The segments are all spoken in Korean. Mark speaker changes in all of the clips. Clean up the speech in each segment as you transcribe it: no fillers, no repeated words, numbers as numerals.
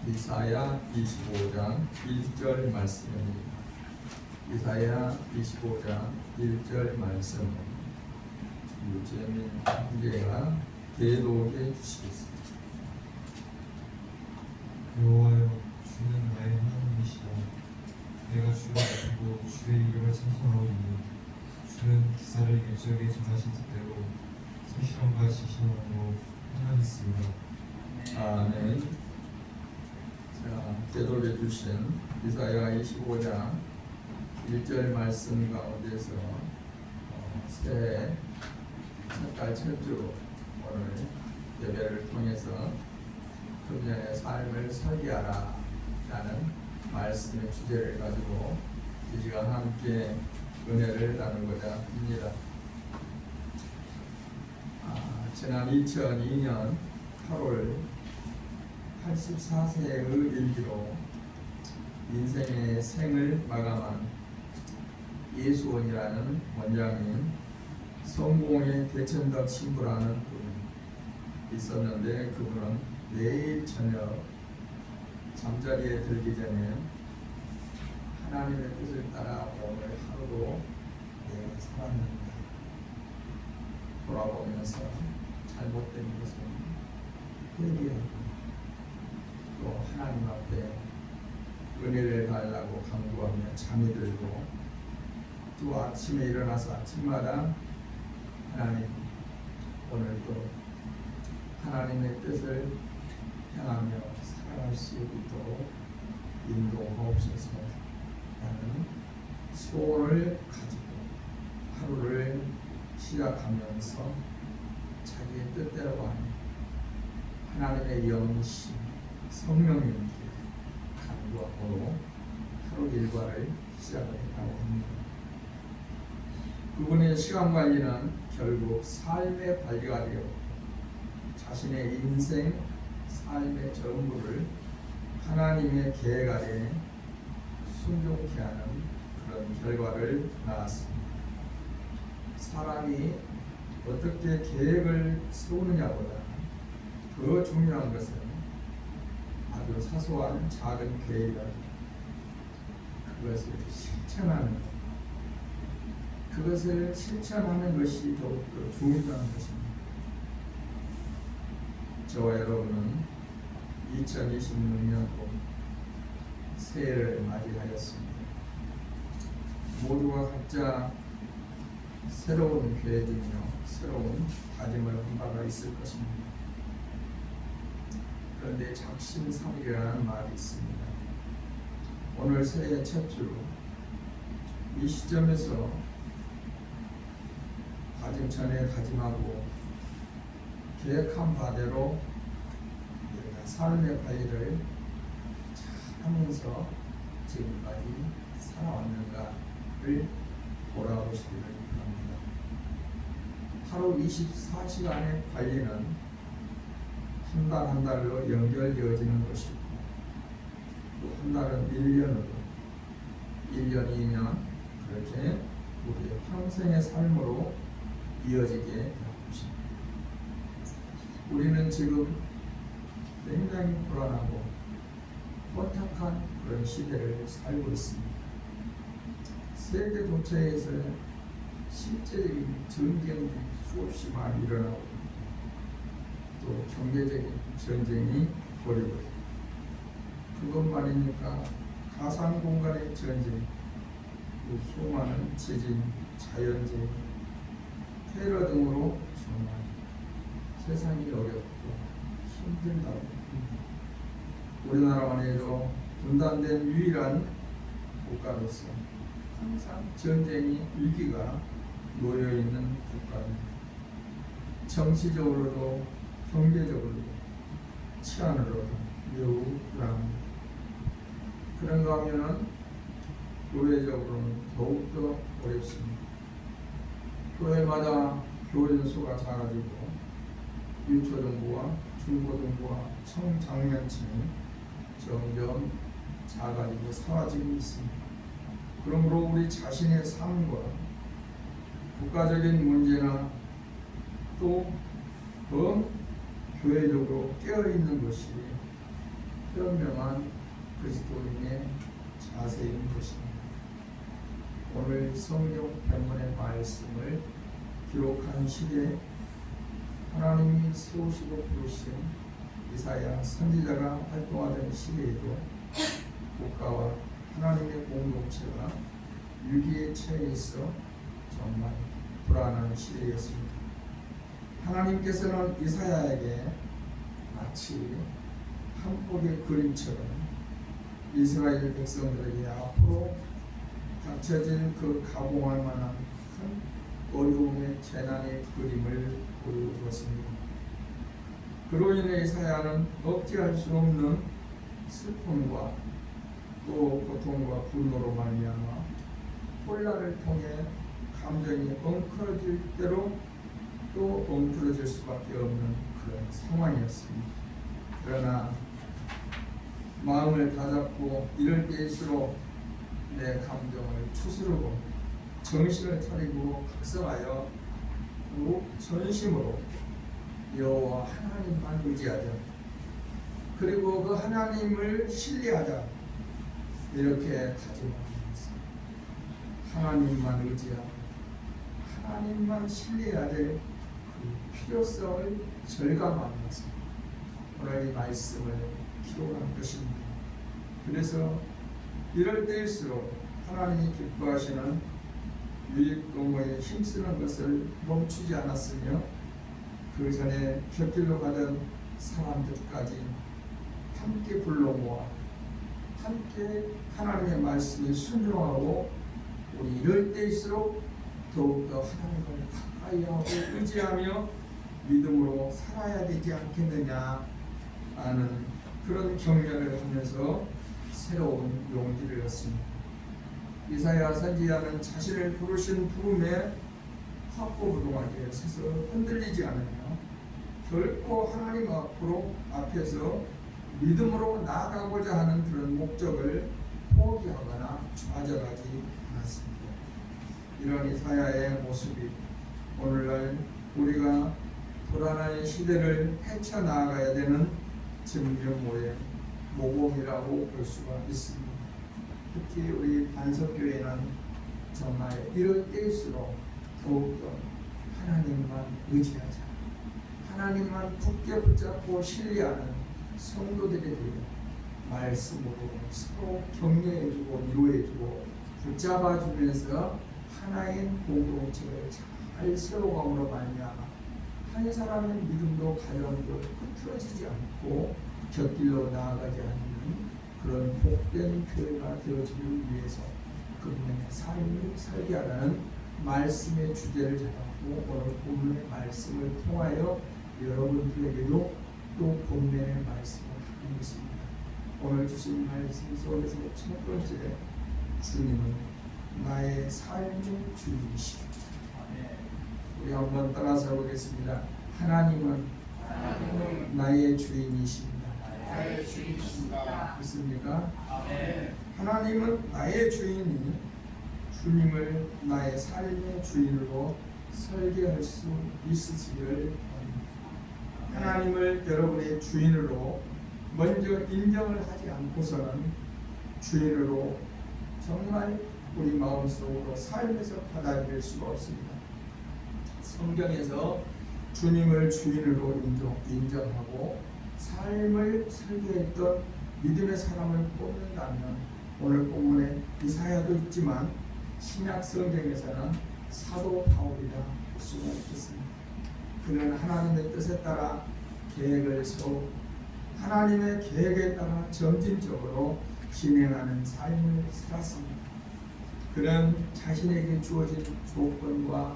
Speaker 1: 이사야 25장 1절 말씀입니다. 이사야 25장 1절 말씀 유재민 형제가 대독해 주시겠습니다.
Speaker 2: 여호와여, 주는 나의 하나님이시다. 내가 주를 두고 주의 이름을 찬송하오니 주는 기사를 일절에 정하신 뜻대로 성실함과 지신함으로 행하셨습니다.
Speaker 1: 아멘. 자, 되돌려 주신 이사야 25장 1절 말씀 가운데서 새 색깔 철주 오늘 예배를 통해서 금년의 삶을 설계하라 라는 말씀의 주제를 가지고 이 시간 함께 은혜를 나누고자 합니다. 지난 2002년 8월 84세의 일기로 인생의 생을 마감한 예수원이라는 원장님, 성공의 대천덕 신부라는 분이 있었는데 그분은 매일 저녁 잠자리에 들기 전에 하나님의 뜻을 따라 오늘 하루도 내가 살았는가 돌아보면서 잘못된 것은 회개하고 또 하나님 앞에 은혜를 달라고 간구하며 잠이 들고 또 아침에 일어나서 아침마다 하나님 오늘도 하나님의 뜻을 향하며 살아갈 수 있도록 인도하옵소서 라는 소원을 가지고 하루를 시작하면서 자기의 뜻대로 하는 하나님의 영이신 성령님께 간구하고 하루 일과를 시작했다고 합니다. 그분의 시간 관리는 결국 삶의 관리가 되어 자신의 인생, 삶의 전부를 하나님의 계획 아래 순종케 하는 그런 결과를 낳았습니다. 사람이 어떻게 계획을 세우느냐보다 더 중요한 것은 아주 사소한 작은 계획이라도 그것을 실천하는 것, 그것을 실천하는 것이 더욱더 중요한 것입니다. 저와 여러분은 2026년도 새해를 맞이하였습니다. 모두가 각자 새로운 계획이며 새로운 다짐을 한 바가 있을 것입니다. 그런데 작심삼일이라는 말이 있습니다. 오늘 새해 첫 주 이 시점에서 다짐 전에 다짐하고 계획한 바대로 우리가 삶의 관리를 잘하면서 지금까지 살아왔는가를 돌아보시기를 바랍니다. 하루 24시간의 관리는 한 달 한 달로 연결되어지는 것이고 또 한 달은 1년으로 1년이면 그렇게 우리의 평생의 삶으로 이어지게 될 것입니다. 우리는 지금 굉장히 불안하고 혼탁한 그런 시대를 살고 있습니다. 세계 도처에서 실제적인 전쟁이 수없이 많이 일어나고 또 경제적인 전쟁이 벌이고 있고 그것만이니까 가상 공간의 전쟁, 또 수많은 지진, 자연재해, 테러 등으로 정말 세상이 어렵고 힘들다고 합니다. 우리나라만 해도 분단된 유일한 국가로서 항상 전쟁이 위기가 놓여있는 국가입니다. 정치적으로도 경제적으로도 치안으로도 매우 불안합니다. 그런가 하면은 교회적으로는 더욱더 어렵습니다. 교회마다 교인수가 작아지고 유초등부와 중고등부와 청장년층이 점점 작아지고 사라지고 있습니다. 그러므로 우리 자신의 삶과 국가적인 문제나 또 더 교회적으로 깨어있는 것이 현명한 그리스도인의 자세인 것입니다. 오늘 성경 본문의 말씀을 기록한 시대에 하나님이 세우시고 부르신 이사야 선지자가 활동하던 시대에도 국가와 하나님의 공동체가 위기에 처해 있어 정말 불안한 시대였습니다. 하나님께서는 이사야에게 마치 한 폭의 그림처럼 이스라엘 백성들에게 앞으로 닥쳐질 그 가공할 만한 큰 어려움의 재난의 그림을 보여주었습니다. 그로 인해 이사야는 억제할 수 없는 슬픔과 또 고통과 분노로 말미암아 혼란을 통해 감정이 엉클어질 대로 또 엉클어질 수밖에 없는 그런 상황이었습니다. 그러나 마음을 다잡고 이럴 때일수록 내 감정을 추스르고 정신을 차리고 각성하여 전심으로 여호와 하나님만 의지하자. 그리고 그 하나님을 신뢰하자. 이렇게 다짐합니다. 하나님만 의지하고 하나님만 신뢰해야 될 그 필요성을 절감하면서 오늘 이 말씀을 기록한 것입니다. 그래서 이럴 때일수록 하나님이 기뻐하시는 유익동무에 힘쓰는 것을 멈추지 않았으며 그 전에 곁길로 가던 사람들까지 함께 불러 모아 함께 하나님의 말씀에 순종하고 우리 이럴 때일수록 더욱더 하나님을 가까이 하고 의지하며 믿음으로 살아야 되지 않겠느냐 하는 그런 격려를 하면서 새로운 용기를 얻습니다. 이사야 선지자는 자신을 부르신 부름에 확고부동하게 서서 흔들리지 않으며 결코 하나님 앞에서 믿음으로 나아가고자 하는 그런 목적을 포기하거나 좌절하지 않았습니다. 이런 이사야의 모습이 오늘날 우리가 불안한 시대를 헤쳐나가야 되는 증명모의 모범이라고 볼 수가 있습니다. 특히 우리 반석교회는 정말 이럴 때일수록 더욱더 하나님만 의지하자. 하나님만 굳게 붙잡고 신뢰하는 성도들에 대해 말씀으로 서로 격려해주고 위로해주고 붙잡아주면서 하나인 공동체를 잘 세워감으로 말미암아 한 사람의 믿음도 가정도 흐트러지지 않고 곁길로 나아가지 않는 그런 복된 교회가 되어지기 위해서 그분의 삶을 살게 하라는 말씀의 주제를 잡았고 오늘 본문의 말씀을 통하여 여러분들에게도 또 본문의 말씀을 하고 있습니다. 오늘 주신 말씀 속에서 첫 번째, 주님은 나의 삶의 주인이시다. 우리 한번 따라서 보겠습니다. 하나님은 나의 주인이십니다.
Speaker 3: 나의 주인이십니다.
Speaker 1: 믿습니까?
Speaker 3: 아멘.
Speaker 1: 하나님은 나의 주인이 주님을 나의 삶의 주인으로 설계할 수 있으시기를 바랍니다. 하나님을 여러분의 주인으로 먼저 인정을 하지 않고서는 주인으로 정말 우리 마음속으로 삶에서 받아들일 수가 없습니다. 성경에서 주님을 주인으로 인정하고 삶을 설계했던 믿음의 사람을 뽑는다면 오늘 본문에 이사야도 있지만 신약 성경에서는 사도 바울이라 볼 수가 있겠습니다. 그는 하나님의 뜻에 따라 계획을 세우고 하나님의 계획에 따라 점진적으로 진행하는 삶을 살았습니다. 그는 자신에게 주어진 조건과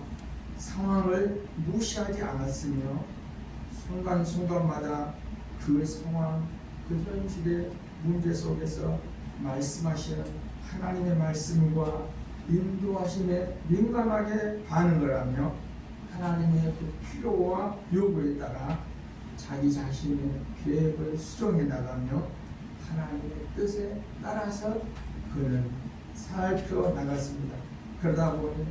Speaker 1: 상황을 무시하지 않았으며 순간순간마다 그 상황, 그 현실의 문제 속에서 말씀하시는 하나님의 말씀과 인도하심에 민감하게 반응을 하며 하나님의 그 필요와 요구에 따라 자기 자신의 계획을 수정해 나가며 하나님의 뜻에 따라서 그는 살펴 나갔습니다. 그러다 보니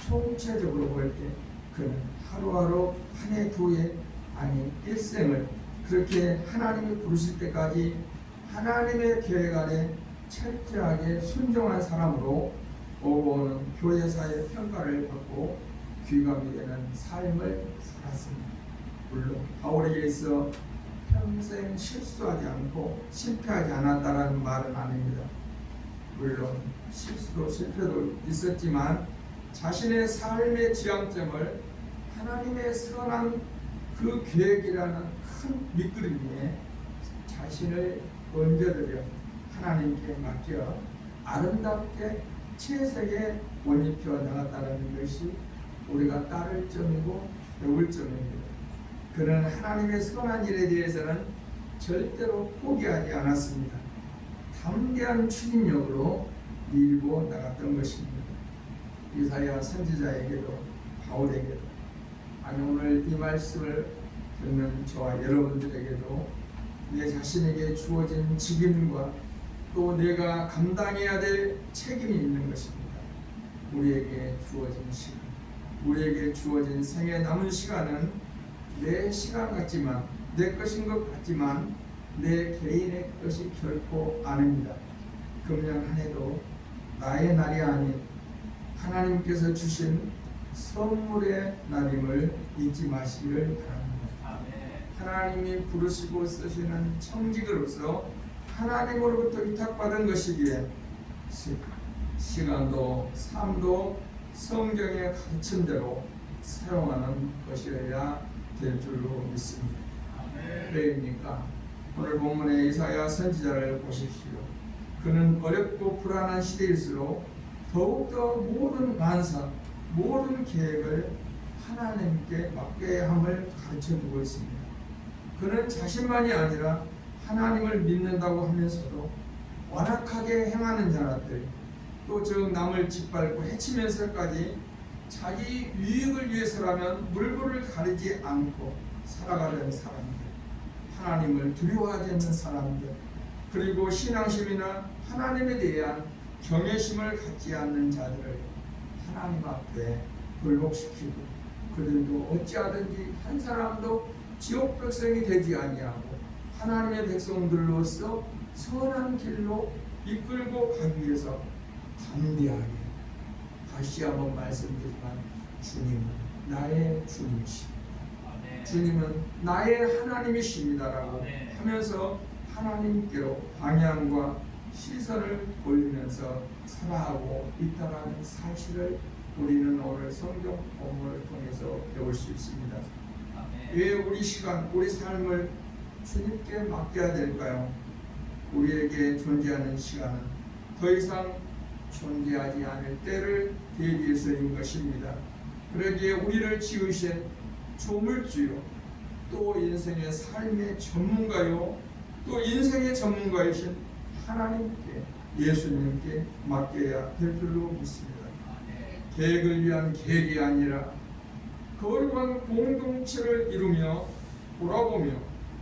Speaker 1: 총체적으로 볼 때 그는 하루하루 한 해 두 해 아니 일생을 그렇게 하나님이 부르실 때까지 하나님의 계획 안에 철저하게 순종한 사람으로 오고 오는 교회사의 평가를 받고 귀감이 되는 삶을 살았습니다. 물론 바울에게 있어 평생 실수하지 않고 실패하지 않았다는 말은 아닙니다. 물론 실수도 실패도 있었지만 자신의 삶의 지향점을 하나님의 선한 그 계획이라는 큰 밑그림 위에 자신을 얹어드려 하나님께 맡겨 아름답게 채색에 옷 입혀 나갔다는 것이 우리가 따를 점이고 배울 점입니다. 그는 하나님의 선한 일에 대해서는 절대로 포기하지 않았습니다. 담대한 추진력으로 밀고 나갔던 것입니다. 이사야 선지자에게도 바울에게도 아니 오늘 이 말씀을 듣는 저와 여러분들에게도 내 자신에게 주어진 직임과 또 내가 감당해야 될 책임이 있는 것입니다. 우리에게 주어진 시간, 우리에게 주어진 생에 남은 시간은 내 시간 같지만 내 것인 것 같지만 내 개인의 것이 결코 아닙니다. 금년 한 해도 나의 날이 아닌 하나님께서 주신 선물의 날임을 잊지 마시기를 바랍니다. 하나님이 부르시고 쓰시는 청직으로서 하나님으로부터 위탁받은 것이기에 시간도 삶도 성경의 가르침대로 사용하는 것이어야 될 줄로 믿습니다. 왜입니까? 오늘 본문의 이사야 선지자를 보십시오. 그는 어렵고 불안한 시대일수록 더욱더 모든 만사, 모든 계획을 하나님께 맡겨야 함을 가르쳐주고 있습니다. 그는 자신만이 아니라 하나님을 믿는다고 하면서도 완악하게 행하는 자들, 또 즉 남을 짓밟고 해치면서까지 자기 유익을 위해서라면 물불을 가리지 않고 살아가려는 사람들, 하나님을 두려워하지 않는 사람들, 그리고 신앙심이나 하나님에 대한 경외심을 갖지 않는 자들을 하나님 앞에 굴복시키고 그들도 어찌하든지 한 사람도 지옥 백성이 되지 아니하고 하나님의 백성들로서 선한 길로 이끌고 가기 위해서 담대하게 다시 한번 말씀드리지만 주님은 나의 주님이십니다. 주님은 나의 하나님이십니다라고 하면서 하나님께로 방향과 시선을 올리면서 살아가고 있다는 사실을 우리는 오늘 성경 본문을 통해서 배울 수 있습니다. 왜 우리 시간, 우리 삶을 주님께 맡겨야 될까요? 우리에게 존재하는 시간은 더 이상 존재하지 않을 때를 대비해서인 것입니다. 그러기에 우리를 지으신 조물주요, 또 인생의 삶의 전문가요, 또 인생의 전문가이신 하나님께, 예수님께 맡겨야 될 줄로 믿습니다. 계획을 위한 계획이 아니라 거룩한 공동체를 이루며 돌아보며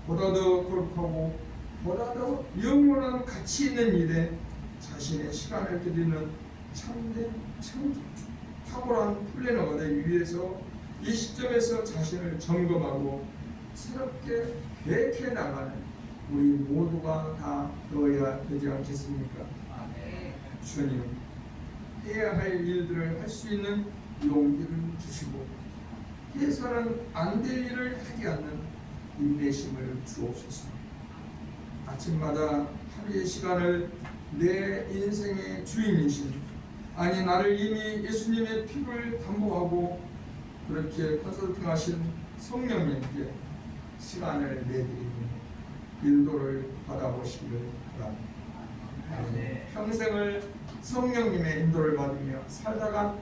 Speaker 1: 보다 더 거룩하고 보다 더 영원한 가치 있는 일에 자신의 시간을 드리는 참된 청지, 탁월한 플래너가 되기 위해서 이 시점에서 자신을 점검하고 새롭게 계획해 나가는 우리 모두가 다 되어야 되지 않겠습니까? 주님, 해야 할 일들을 할 수 있는 용기를 주시고 해서는 안 될 일을 하지 않는 인내심을 주옵소서. 아침마다 하루의 시간을 내 인생의 주인이신, 아니 나를 이미 예수님의 피를 담보하고 그렇게 컨설팅하신 성령님께 시간을 내드리며 인도를 받아보시기를 바랍니다. 평생을 성령님의 인도를 받으며 살다가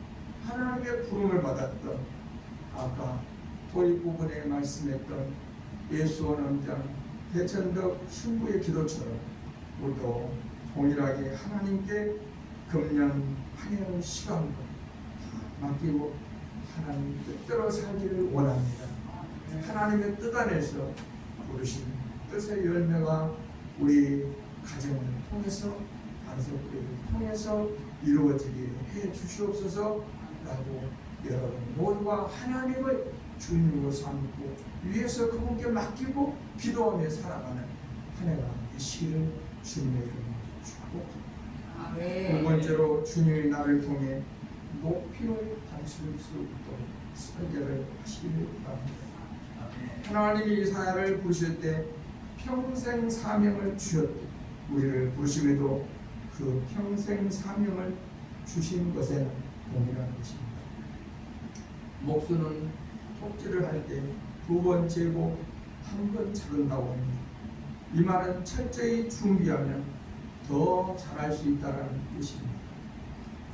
Speaker 1: 하나님의 부름을 받았던, 아까 도입 부분에 말씀했던 예수원 원장 대천덕 신부의 기도처럼 우리도 동일하게 하나님께 금년 한 해의 시간과 다 맡기고 하나님 뜻대로 살기를 원합니다. 하나님의 뜻 안에서 부르신 뜻의 열매가 우리 가정을 통해서 안석교회를 통해서 이루어지게 해 주시옵소서. 라고 여러분 모두가 하나님을 주님으로 삼고 위에서 그분께 맡기고 기도하며 살아가는 한 해가 되시기를 주님의 이름으로 축복합니다.
Speaker 3: 아멘.
Speaker 1: 두 번째로 주님이 나를 통해 높이를 받을 수 있도록 설계를 하시길 바랍니다. 하나님이 이사야를 부르실 때 평생 사명을 주셨고 우리를 부르심에도 그 평생 사명을 주신 것에는 동일한 것입니다. 목수는 톱질을 할 때 두 번 재고 한 번 자른다고 합니다. 이 말은 철저히 준비하면 더 잘할 수 있다는 뜻입니다.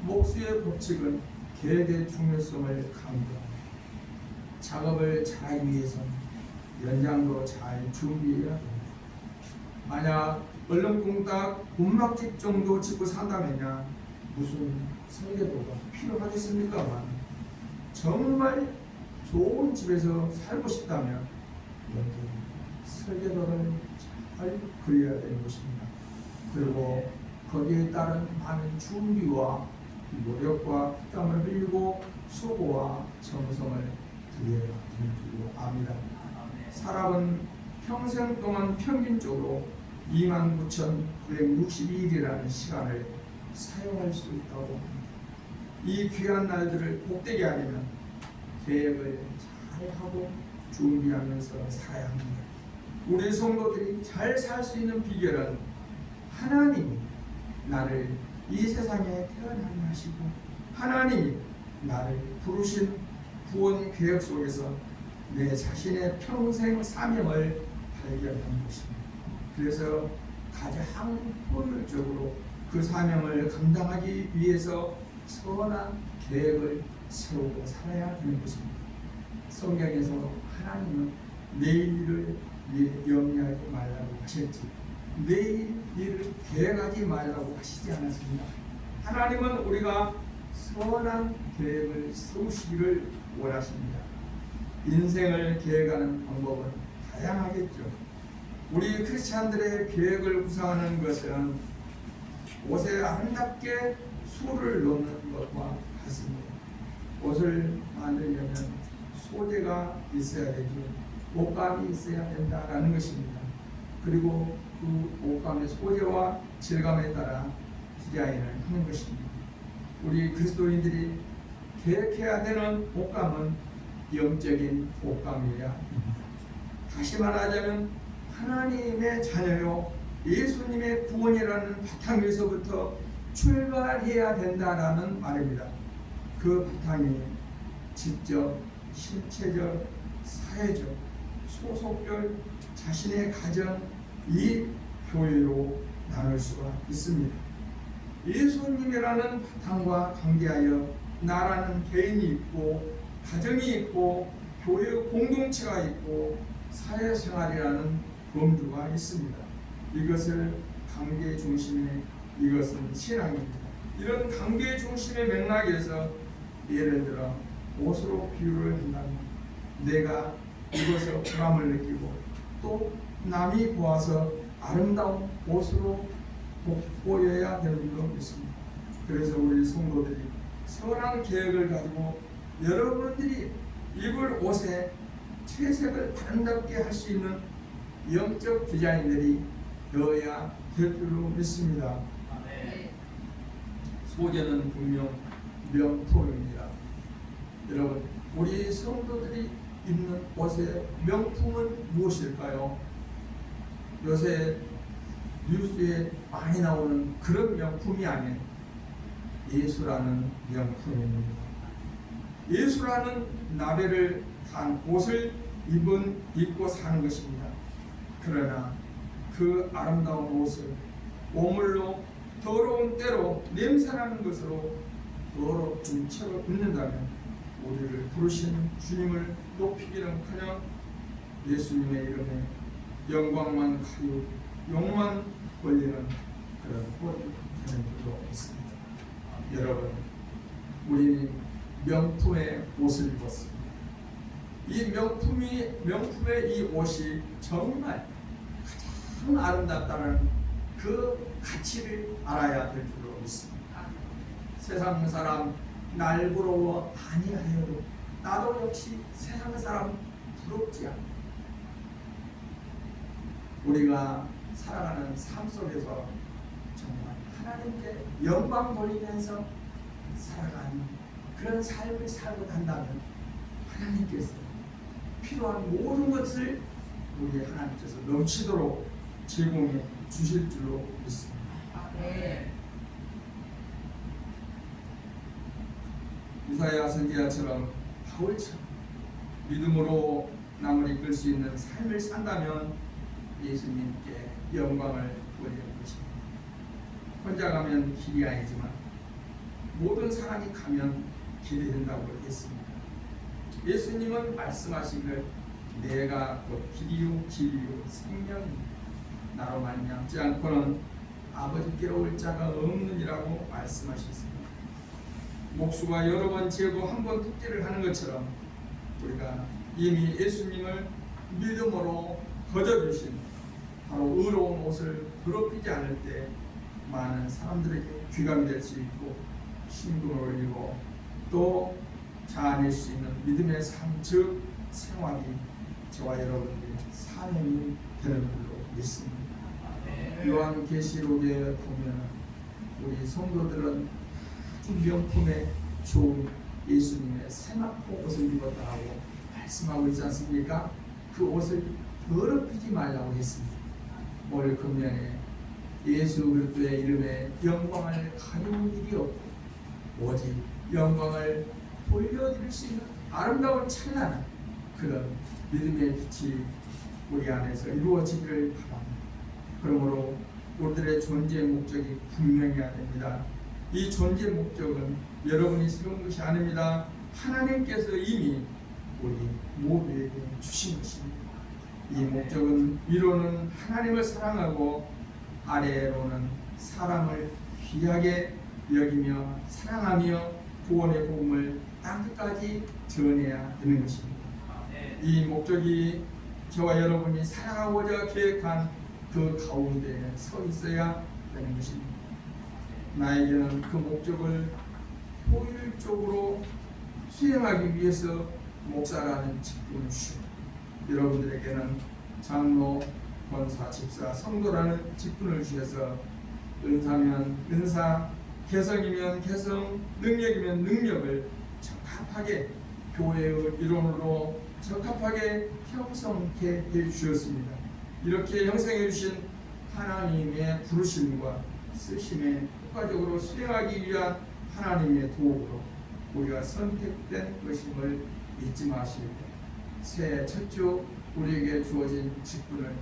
Speaker 1: 목수의 법칙은 계획의 중요성을 강조합니다. 작업을 잘하기 위해서는 연장도 잘 준비해야 합니다. 만약 얼렁뚱땅 운막집 정도 짓고 산다면야 무슨 설계도가 필요하겠습니까만 정말 좋은 집에서 살고 싶다면 여기 설계도를 잘 그려야 되는 것입니다. 그리고 거기에 따른 많은 준비와 노력과 땀을 흘리고 수고와 정성을 들여야 되는 줄 압니다. 사람은 평생 동안 평균적으로 29,962일이라는 시간을 사용할 수 있다고 합니다. 이 귀한 날들을 복되게 하려면 계획을 잘하고 준비하면서 살아야 합니다. 우리 성도들이 잘 살 수 있는 비결은 하나님이 나를 이 세상에 태어나게 하시고 하나님이 나를 부르신 구원 계획 속에서 내 자신의 평생 사명을 발견하는 것입니다. 그래서 가장 효율적으로 그 사명을 감당하기 위해서 선한 계획을 세우고 살아야 하는 것입니다. 성경에서 하나님은 내일 일을 염려하지 말라고 하셨지 내일 일을 계획하지 말라고 하시지 않았습니다. 하나님은 우리가 선한 계획을 세우시기를 원하십니다. 인생을 계획하는 방법은 다양하겠죠. 우리 크리스찬들의 계획을 구성하는 것은 옷에 아름답게 술을 넣는 것과 같습니다. 옷을 만들려면 소재가 있어야 되죠. 옷감이 있어야 된다라는 것입니다. 그리고 그 옷감의 소재와 질감에 따라 디자인을 하는 것입니다. 우리 그리스도인들이 계획해야 되는 옷감은 영적인 옷감이어야 합니다. 다시 말하자면 하나님의 자녀요 예수님의 구원이라는 바탕에서부터 출발해야 된다라는 말입니다. 그 바탕이 지적, 신체적, 사회적, 소속적, 자신의 가정, 이 교회로 나눌 수가 있습니다. 예수님이라는 바탕과 관계하여 나라는 개인이 있고 가정이 있고 교회 공동체가 있고 사회생활이라는 범주가 있습니다. 이것을 관계 중심의 이것은 신앙입니다. 이런 관계 중심의 맥락에서 예를 들어 옷으로 비유를 한다면 내가 입어서 보람을 느끼고 또 남이 보아서 아름다운 옷으로 보여야 되는 줄로 믿습니다. 그래서 우리 성도들이 선한 계획을 가지고 여러분들이 입을 옷에 채색을 아름답게 할 수 있는 영적 디자인들이 되어야 될 줄로 믿습니다. 소재는 분명 명품입니다. 여러분, 우리 성도들이 입는 옷의 명품은 무엇일까요? 요새 뉴스에 많이 나오는 그런 명품이 아닌 예수라는 명품입니다. 예수라는 나베를 단 옷을 입고 사는 것입니다. 그러나 그 아름다운 옷을 오물로 더러운 때로 냄새나는 것으로 더럽은 채로 입는다면 우리를 부르신 주님을 높이기는커녕 예수님의 이름에 영광만 가리고 욕만 걸리는 그런 꼴이 되는 줄로 믿습니다. 여러분, 우리는 명품의 옷을 입었습니다. 이 명품의 이 옷이 정말 가장 아름답다는 그 가치를 알아야 될 줄로 믿습니다. 세상 사람 날 부러워 아니하여도 나도 역시 세상 사람 부럽지 않다. 우리가 살아가는 삶 속에서 정말 하나님께 영광 돌리면서 살아가는 그런 삶을 살고 간다면 하나님께서 필요한 모든 것을 우리 하나님께서 넘치도록 제공해 주실 줄로 믿습니다.
Speaker 3: 네.
Speaker 1: 이사야 선지자처럼 바울처럼 믿음으로 남을 이끌 수 있는 삶을 산다면 예수님께 영광을 돌리는 것입니다. 혼자 가면 길이 아니지만 모든 사람이 가면 길이 된다고 했습니다. 예수님은 말씀하시길 내가 곧 길이요 진리요 생명입니다. 나로 말미암지 않고는 아버지께로 올 자가 없느니라고 말씀하셨습니다. 목수가 여러 번 재고 한 번 토끼를 하는 것처럼 우리가 이미 예수님을 믿음으로 거저주신 바로 의로운 옷을 더럽히지 않을 때 많은 사람들에게 귀감이 될 수 있고 신분을 올리고 또 자아낼 수 있는 믿음의 삶, 즉 생활이 저와 여러분들의 사명이 되는 걸로 믿습니다. 요한계시록에 보면 우리 성도들은 아주 명품의 좋은 예수님의 세마포 옷을 입었다고 말씀하고 있지 않습니까? 그 옷을 더럽히지 말라고 했습니다. 오늘 금년에 예수 그리스도의 이름에 영광을 가려운 일이 없고 오직 영광을 돌려드릴 수 있는 아름다운 찬란한 그런 믿음의 빛이 우리 안에서 이루어지기를 바랍니다. 그러므로 우리들의 존재의 목적이 분명해야 됩니다. 이 존재의 목적은 여러분이 세운 것이 아닙니다. 하나님께서 이미 우리 모두에게 주신 것입니다. 이 목적은 위로는 하나님을 사랑하고 아래로는 사람을 귀하게 여기며 사랑하며 구원의 복음을 땅끝까지 전해야 되는 것입니다. 이 목적이 저와 여러분이 살아가고자 계획한 그 가운데 서 있어야 되는 것입니다. 나에게는 그 목적을 효율적으로 수행하기 위해서 목사라는 직분을 주시고 여러분들에게는 장로, 권사, 집사, 성도라는 직분을 주셔서 은사면 은사, 개성이면 개성, 능력이면 능력을 적합하게 교회의 일원으로 적합하게 형성케 해주셨습니다. 이렇게 형성해 주신 하나님의 부르심과 쓰심에 효과적으로 수행하기 위한 하나님의 도움으로 우리가 선택된 것임을 잊지 마시고 새해 첫 주 우리에게 주어진 직분을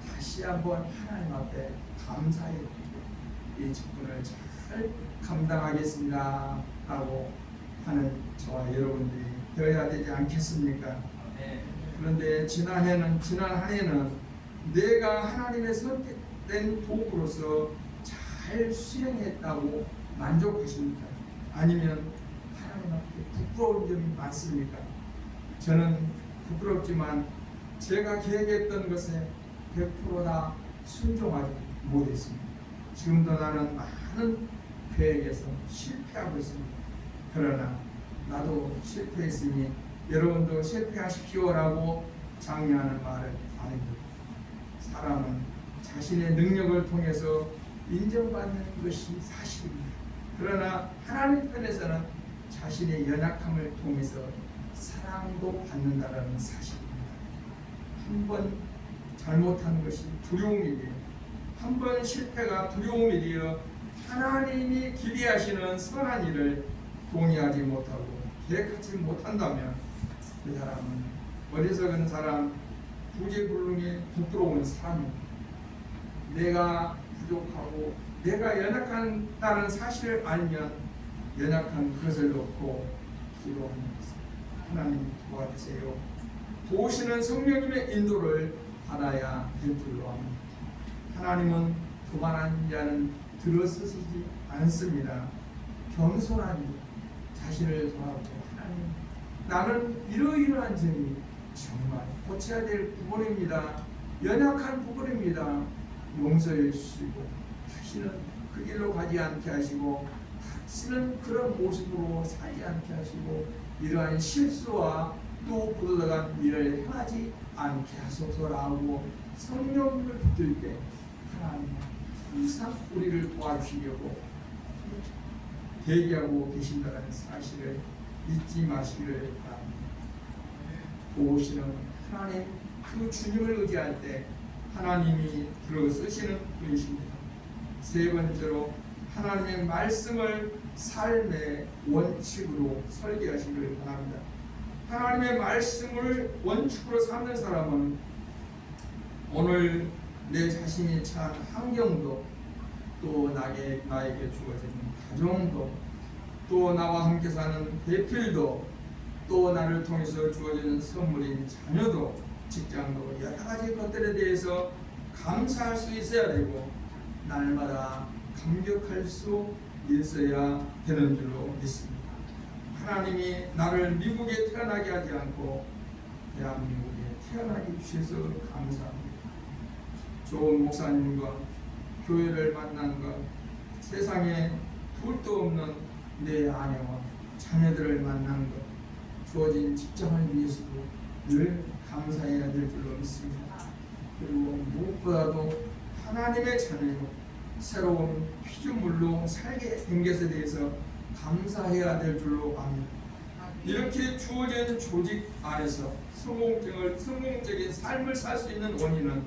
Speaker 1: 다시 한번 하나님 앞에 감사해 드리고 이 직분을 잘 감당하겠습니다 하고 하는 저와 여러분들이 되어야 되지 않겠습니까? 그런데 지난 한 해는 내가 하나님의 선택된 도구로서 잘 수행했다고 만족하십니까? 아니면 하나님 앞에 부끄러운 점이 많습니까? 저는 부끄럽지만 제가 계획했던 것에 100%다 순종하지 못했습니다. 지금도 나는 많은 계획에서 실패하고 있습니다. 그러나 나도 실패했으니 여러분도 실패하십시오라고 장려하는 말은 아닙니다. 사람은 자신의 능력을 통해서 인정받는 것이 사실입니다. 그러나 하나님 편에서는 자신의 연약함을 통해서 사랑도 받는다는 사실입니다. 한 번 잘못한 것이 두려움이며 한 번 실패가 두려움이며 하나님이 기대하시는 선한 일을 동의하지 못하고 계획하지 못한다면 그 사람은 어리석은 사람, 부재불능이 부끄러운 사람입니다. 내가 부족하고 내가 연약하다는 사실을 알면 연약한 그것을 놓고 기도합니다. 하나님 도와주세요. 도우시는 성령님의 인도를 받아야 될 줄로 압니다. 하나님은 교만한 자는 들어서시지 않습니다. 겸손한 자신을 돌아보고 하나님 나는 이러이러한 점이 정말 고쳐야 될 부분입니다. 연약한 부분입니다. 용서해 주시고 다시는 그 길로 가지 않게 하시고 다시는 그런 모습으로 살지 않게 하시고 이러한 실수와 또 부도덕한 일을 행하지 않게 하소서라고 성령님을 붙들 때 하나님은 항상 우리를 도와주시려고 대기하고 계신다는 사실을 잊지 마시기를 바랍니다. 도우시는 하나님, 그 주님을 의지할 때 하나님이 들어서시는 분이십니다. 세 번째로 하나님의 말씀을 삶의 원칙으로 설계하시기를 바랍니다. 하나님의 말씀을 원칙으로 삼는 사람은 오늘 내 자신이 처한 환경도, 또 나에게 주어진 가정도, 또 나와 함께 사는 배필도, 또 나를 통해서 주어지는 선물인 자녀도, 직장도, 여러 가지 것들에 대해서 감사할 수 있어야 되고 날마다 감격할 수 있어야 되는 줄로 믿습니다. 하나님이 나를 미국에 태어나게 하지 않고 대한민국에 태어나게 주셔서 감사합니다. 좋은 목사님과 교회를 만난 것, 세상에 둘도 없는 내 아내와 자녀들을 만난 것, 주어진 직장을 위해서도 늘 감사해야 될 줄로 믿습니다. 그리고 무엇보다도 하나님의 자녀로 새로운 피조물로 살게 된 것에 대해서 감사해야 될 줄로 압니다. 이렇게 주어진 조직 안에서 성공적인 삶을 살 수 있는 원인은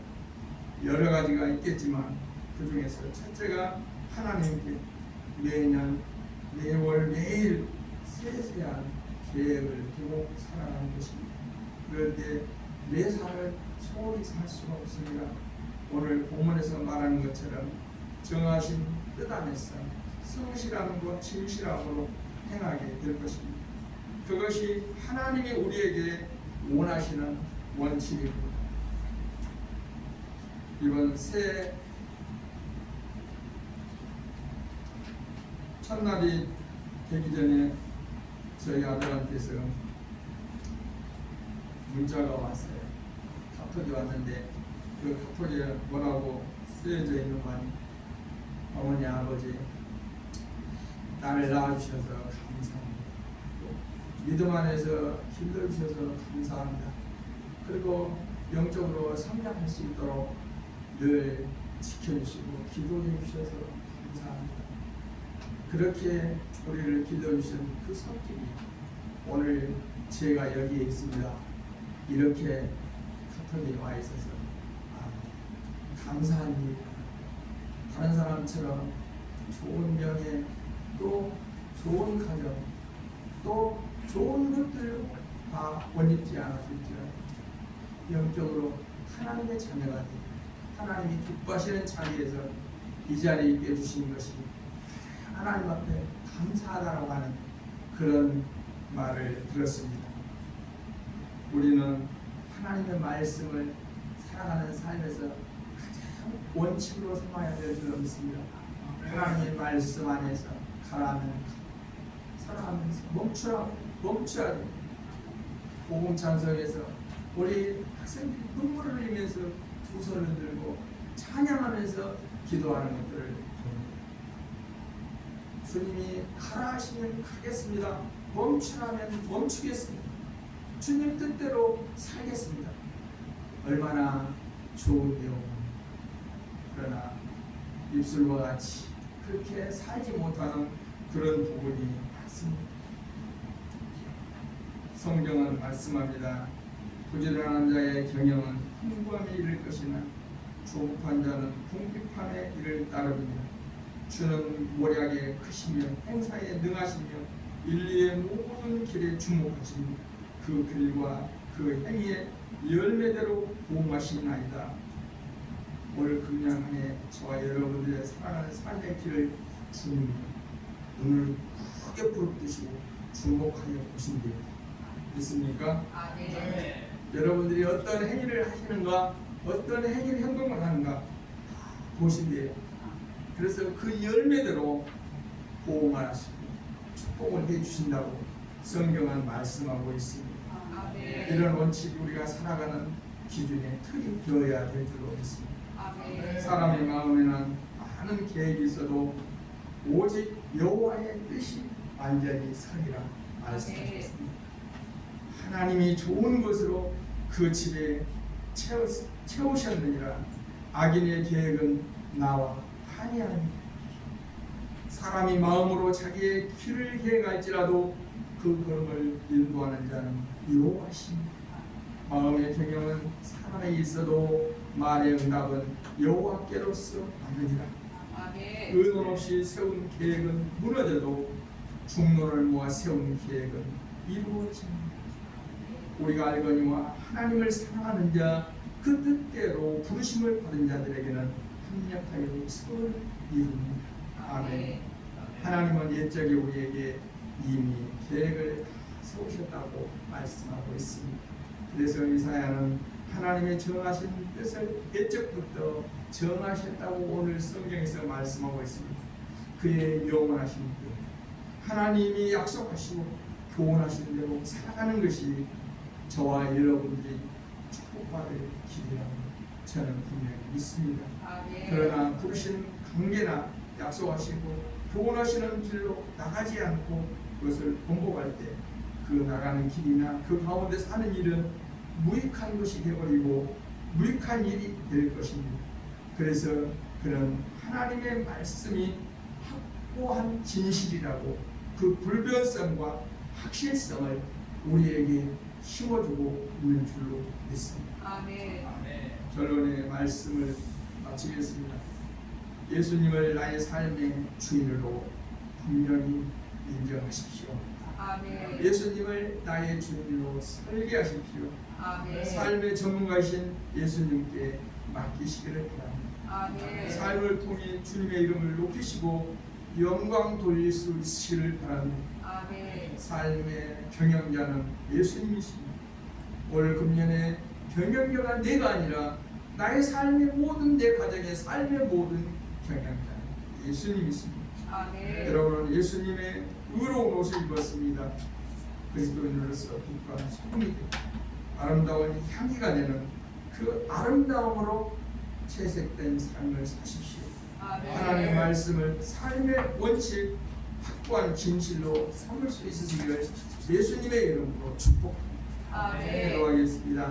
Speaker 1: 여러 가지가 있겠지만 그 중에서 첫째가 하나님께 매년 매월 매일 세세한 계획을 두고 살아가는 것입니다. 그럴 때 매사를 소홀히 살 수가 없습니다. 오늘 본문에서 말하는 것처럼 정하신 뜻 안에서 성실함과 진실함으로 행하게 될 것입니다. 그것이 하나님이 우리에게 원하시는 원칙입니다. 이번 새해 첫날이 되기 전에 저희 아들한테서 문자가 왔어요. 카톡이 왔는데 그 카톡에 뭐라고 쓰여져 있는 말이, 어머니 아버지 나를 낳아주셔서 감사합니다. 믿음 안에서 길러주셔서 감사합니다. 그리고 영적으로 성장할 수 있도록 늘 지켜주시고 기도해 주셔서 감사합니다. 그렇게 우리를 길러주신 그 손길이 오늘 제가 여기에 있습니다. 이렇게 카톡이 와 있어서 감사한 일입니다. 다른 사람처럼 좋은 명예, 또 좋은 가정, 또 좋은 것들로 다 원입지 않았을지라도 영적으로 하나님의 자녀가 되고 하나님이 기뻐하시는 자리에서 이 자리에 있게 해주신 것이 하나님 앞에 감사하다라고 하는 그런 말을 들었습니다. 우리는 하나님의 말씀을 살아가는 삶에서 가장 원칙으로 삼아야 될 줄로 믿습니다. 하나님의 말씀 안에서 가라면 살아가면서 멈춰야 됩니다. 복음 찬송에서 우리 학생들이 눈물을 흘리면서 두 손을 들고 찬양하면서 기도하는 것들을 봅니다. 주님이 가라 하시면 가겠습니다. 멈추라면 멈추겠습니다. 주님 뜻대로 살겠습니다. 얼마나 좋은 내용. 그러나 입술과 같이 그렇게 살지 못하는 그런 부분이 많습니다. 성경은 말씀합니다. 부지런한 자의 경영은 풍부함에 이를 것이나 조급한 자는 궁핍함에 이를 따르리라. 주는 모략에 크시며 행사에 능하시며 인리의 모든 길에 주목하십니다. 그 길과 그 행위의 열매대로 보응하시나이다. 오늘 금년 한 해 저와 여러분들의 살아가는 삶의 길을 주님이 눈을 크게 부릅뜨시고 주목하여 보신대요. 믿습니까?
Speaker 3: 네.
Speaker 1: 여러분들이 어떤 행위를 하시는가, 어떤 행동을 하는가 보신대요. 그래서 그 열매대로 보응을 하시고 축복을 해주신다고 성경은 말씀하고 있습니다. 이런 원칙이 우리가 살아가는 기준의 틀이 되어야 될 줄로 믿습니다. 사람의 마음에는 많은 계획이 있어도 오직 여호와의 뜻이 완전히 서리라 말씀하셨습니다. 하나님이 좋은 것으로 그 집에 채우셨느니라. 악인의 계획은 나와 판이 아닙니다. 사람이 마음으로 자기의 길을 행할지라도 그 걸음을 인도하는 자는 여호와십니다. 마음의 경영은 사람에 있어도 말의 응답은 여호와께로서 나느니라.
Speaker 3: 아멘.
Speaker 1: 의논 없이 세운 계획은 무너져도 중론을 모아 세운 계획은 이루어집니다. 우리가 알거니와 하나님을 사랑하는 자, 그 뜻대로 부르심을 받은 자들에게는 합력하여 선을 이룹니다. 아멘. 하나님은 옛적에 우리에게 이미 계획을 세우셨다고 말씀하고 있습니다. 그래서 이사야는 하나님의 정하신 뜻을 옛적부터 정하셨다고 오늘 성경에서 말씀하고 있습니다. 그의 영원하신 뜻, 하나님이 약속하시고 교훈하신 대로 살아가는 것이 저와 여러분들이 축복받을 길이라고 저는 분명히 믿습니다.
Speaker 3: 아멘.
Speaker 1: 그러나 부르신 관계나 약속하시고 교훈하시는 길로 나가지 않고 그것을 번복할 때 그 나가는 길이나 그 가운데 사는 일은 무익한 것이 되어버리고 무익한 일이 될 것입니다. 그래서 그는 하나님의 말씀이 확고한 진실이라고 그 불변성과 확실성을 우리에게 심어주고 있는 줄로 믿습니다.
Speaker 3: 아멘.
Speaker 1: 결론의 말씀을 마치겠습니다. 예수님을 나의 삶의 주인으로 분명히 인정하십시오.
Speaker 3: 아멘.
Speaker 1: 예수님을 나의 주인으로 설계하십시오.
Speaker 3: 아멘.
Speaker 1: 삶의 전문가이신 예수님께 맡기시기를 바랍니다.
Speaker 3: 아멘.
Speaker 1: 삶을 통해 주님의 이름을 높이시고 영광 돌릴 수 있으시기를 바랍니다.
Speaker 3: 아멘.
Speaker 1: 삶의 경영자는 예수님이십니다. 올 금년에 경영자가 내가 아니라 나의 삶의 모든 내 가정의 삶의 모든 경영자는 예수님이십니다.
Speaker 3: 아멘.
Speaker 1: 여러분은 예수님의 의로운 옷을 입었습니다. 그리스도인으로서 빛과 소금이 되고 아름다운 향기가 되는 그 아름다움으로 채색된 삶을 사십시오.
Speaker 3: 아멘.
Speaker 1: 하나님의 말씀을 삶의 원칙, 확고한 진실로 삼을 수 있으시기를 예수님의 이름으로 축복합니다.
Speaker 3: 아멘.
Speaker 1: 기도하겠습니다.